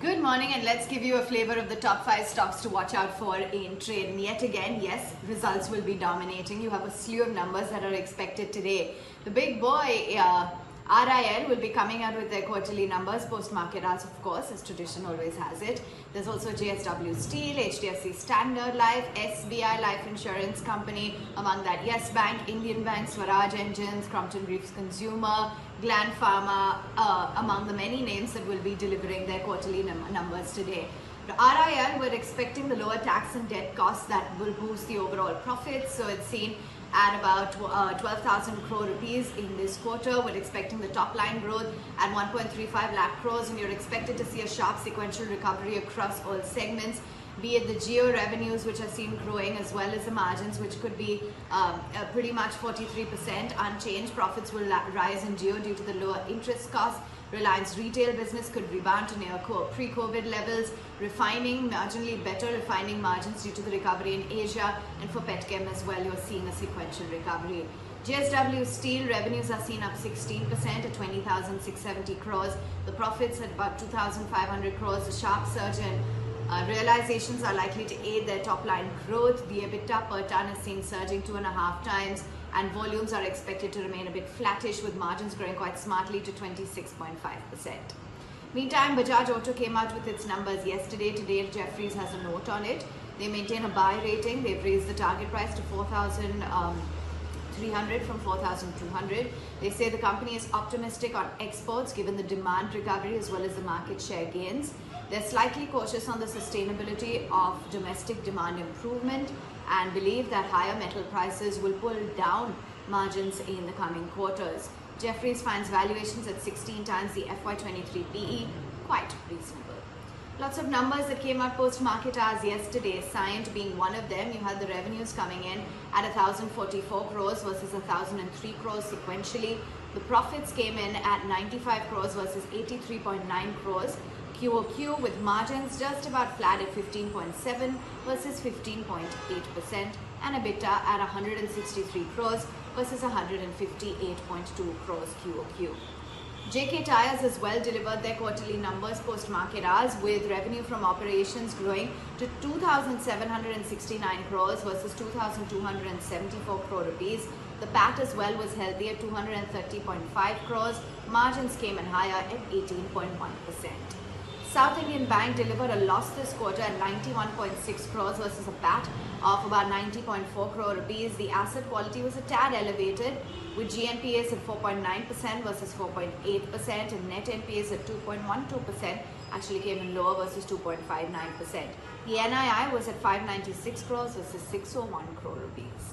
Good morning, and let's give you a flavor of the top 5 stocks to watch out for in trade. And yet again, yes, results will be dominating. You have a slew of numbers that are expected today. The big boy, RIL, will be coming out with their quarterly numbers, post-market hours, of course, as tradition always has it. There's also JSW Steel, HDFC Standard Life, SBI Life Insurance Company, among that Yes Bank, Indian Bank, Swaraj Engines, Crompton Greaves Consumer, Gland Pharma, among the many names that will be delivering their quarterly numbers today. The RIL, we're expecting the lower tax and debt costs that will boost the overall profits. So it's seen at about 12,000 crore rupees in this quarter. We're expecting the top line growth at 1.35 lakh crores, and you're expected to see a sharp sequential recovery across all segments, be it the geo revenues, which are seen growing, as well as the margins, which could be pretty much 43% unchanged. Profits will rise in geo due to the lower interest costs. Reliance retail business could rebound to near pre-COVID levels. Refining, marginally better refining margins due to the recovery in Asia. And for Petchem as well, you're seeing a sequential recovery. JSW Steel revenues are seen up 16% at 20,670 crores. The profits at about 2,500 crores. A sharp surge in realizations are likely to aid their top line growth. The EBITDA per ton is seen surging 2.5 times, and volumes are expected to remain a bit flattish, with margins growing quite smartly to 26.5%. Meantime, Bajaj Auto came out with its numbers yesterday. Today, Jefferies has a note on it. They maintain a buy rating. They've raised the target price to 4,300 from 4,200. They say the company is optimistic on exports given the demand recovery as well as the market share gains. They're slightly cautious on the sustainability of domestic demand improvement and believe that higher metal prices will pull down margins in the coming quarters. Jefferies finds valuations at 16 times the FY23 PE quite reasonable. Lots of numbers that came out post-market hours yesterday, Cyient being one of them. You had the revenues coming in at 1,044 crores versus 1,003 crores sequentially. The profits came in at 95 crores versus 83.9 crores. QOQ, with margins just about flat at 15.7 versus 15.8%, and EBITDA at 163 crores versus 158.2 crores QOQ. JK Tyres as well delivered their quarterly numbers post-market hours, with revenue from operations growing to 2,769 crores versus 2,274 crore rupees. The PAT as well was healthy at 230.5 crores. Margins came in higher at 18.1%. South Indian Bank delivered a loss this quarter at 91.6 crores versus a PAT of about 90.4 crore rupees. The asset quality was a tad elevated, with GNPAs at 4.9% versus 4.8%, and net NPAs at 2.12% actually came in lower versus 2.59%. The NII was at 596 crores versus 601 crore rupees.